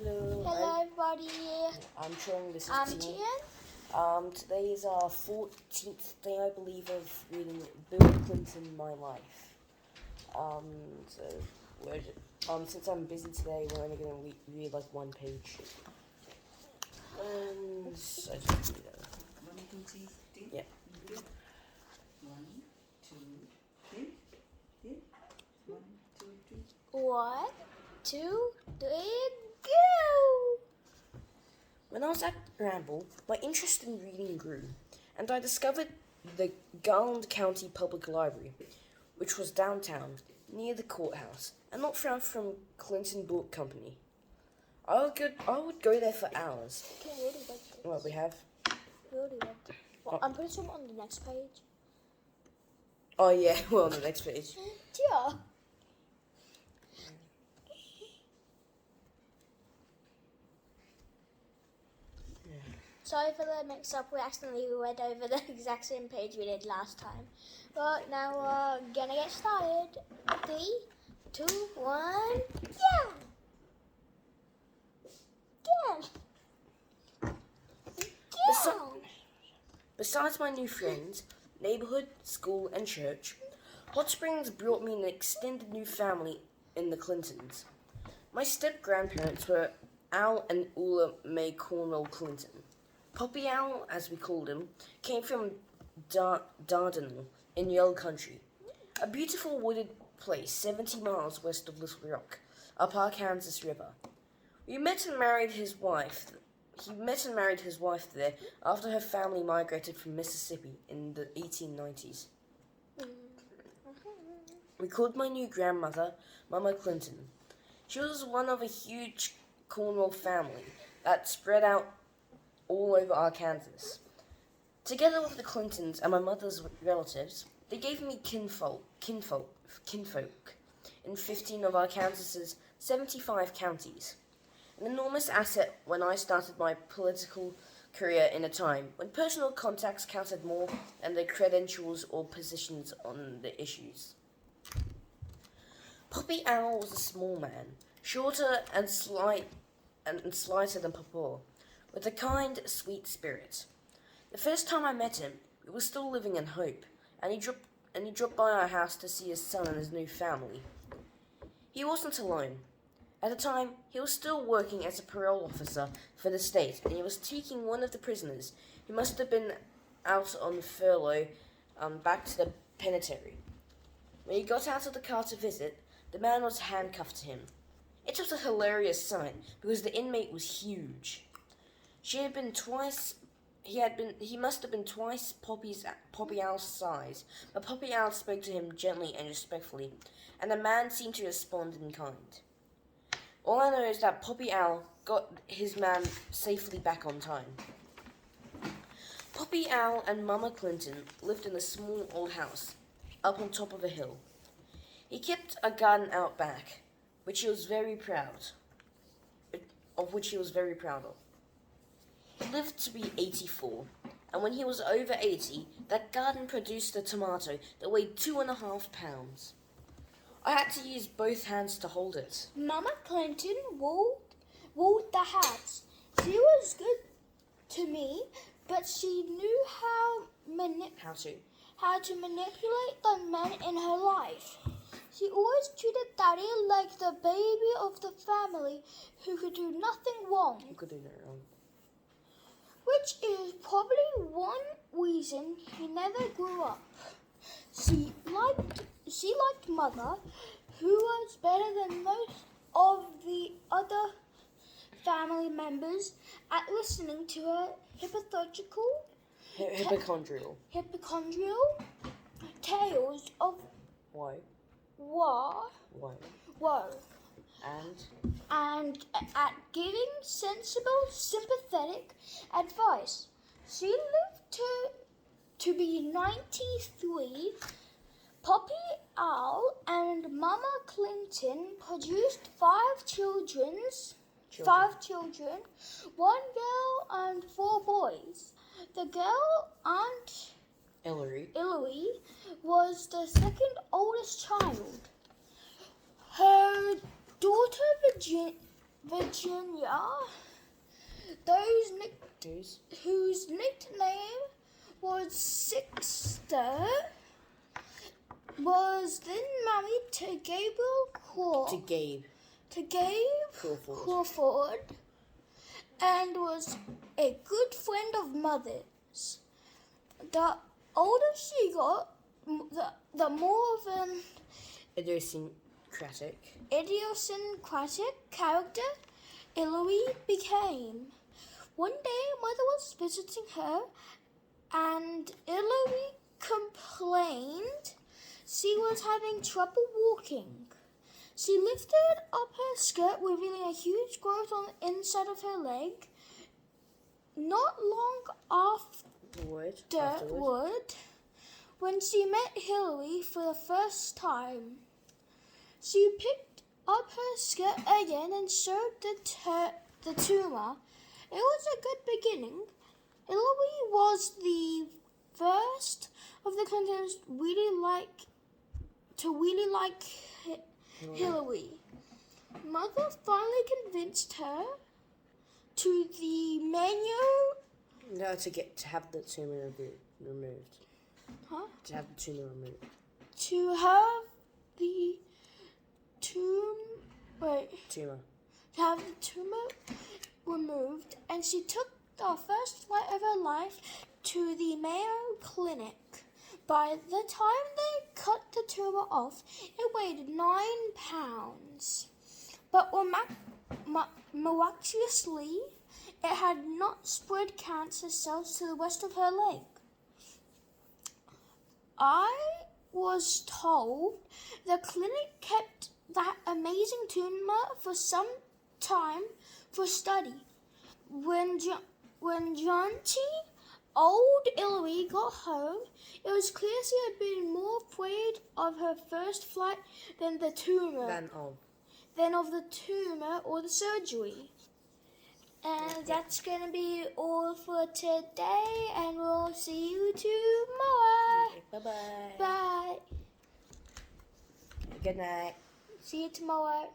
Hello, everybody. I'm Trung. This is I'm Tiến. Tiến. Today is our 14th day, I believe, of reading Bill Clinton, My Life. Since I'm busy today, we're only going to read like one page. I just read it. 1, 2, 3, Tiến. Yeah. 1, 2, 3. Tiến. 1, 2, 3. 1, 2, 3, go! When I was at Ramble, my interest in reading grew, and I discovered the Garland County Public Library, which was downtown, near the courthouse, and not far from Clinton Book Company. I would go there for hours. Okay, we already read this. What we have? We already read this. Well, I'm putting some on the next page. Oh yeah, well on the next page. Yeah. Sorry for the mix-up. We accidentally went over the exact same page we did last time. But now we're gonna get started. 3, 2, 1, yeah! Besides my new friends, neighborhood, school, and church, Hot Springs brought me an extended new family in the Clintons. My step-grandparents were Al and Ula Mae Cornwell Clinton. Poppy Owl, as we called him, came from Dardanelle in Yell Country, a beautiful wooded place 70 miles west of Little Rock, up our Kansas River. He met and married his wife there after her family migrated from Mississippi in the 1890s. We called my new grandmother Mama Clinton. She was one of a huge Cornwell family that spread out all over Arkansas. Together with the Clintons and my mother's relatives, they gave me kinfolk in 15 of Arkansas's 75 counties. An enormous asset when I started my political career in a time when personal contacts counted more than the credentials or positions on the issues. Poppy Owl was a small man, shorter and slighter than Papa, with a kind, sweet spirit. The first time I met him, we were still living in Hope, and he dropped by our house to see his son and his new family. He wasn't alone. At the time, he was still working as a parole officer for the state, and he was taking one of the prisoners, who must have been out on furlough, back to the penitentiary. When he got out of the car to visit, the man was handcuffed to him. It was a hilarious sight, because the inmate was huge. He must have been twice Poppy Owl's size, but Poppy Owl spoke to him gently and respectfully, and the man seemed to respond in kind. All I know is that Poppy Owl got his man safely back on time. Poppy Owl and Mama Clinton lived in a small old house, up on top of a hill. He kept a garden out back, which he was very proud of. He lived to be 84, and when he was over 80, that garden produced a tomato that weighed 2.5 pounds. I had to use both hands to hold it. Mama Clinton wore the hats. She was good to me, but she knew how to manipulate the men in her life. She always treated Daddy like the baby of the family who could do nothing wrong. Which is probably one reason he never grew up. She liked Mother, who was better than most of the other family members at listening to her hypochondrial tales of war. And at giving sensible, sympathetic advice. She lived to be 93. Poppy Owl and Mama Clinton produced 5 children, 1 girl and 4 boys. The girl, Aunt Hillary, was the second oldest child. Her daughter Virginia, whose nickname was Sixter, was then married to Gabe Crawford, and was a good friend of Mother's. The older she got, the more of an idiosyncratic character Eloise became. One day, Mother was visiting her, and Eloise complained she was having trouble walking. She lifted up her skirt, revealing a huge growth on the inside of her leg. Not long afterward, when she met Hillary for the first time, she picked up her skirt again and showed the tumor. It was a good beginning. Hillary was the first of the Clintons to really like Hillary. Mother finally convinced her to have the tumor removed. Huh? To have the tumor removed. To have the tumor removed, and she took the first flight of her life to the Mayo Clinic. By the time they cut the tumor off, it weighed 9 pounds. But miraculously, it had not spread cancer cells to the rest of her leg. I was told the clinic kept that amazing tumor for some time for study. When old Hillary got home, it was clear she had been more afraid of her first flight than of the tumor or the surgery. And that's going to be all for today, and we'll see you tomorrow. Bye-bye. Bye. Good night. See you tomorrow.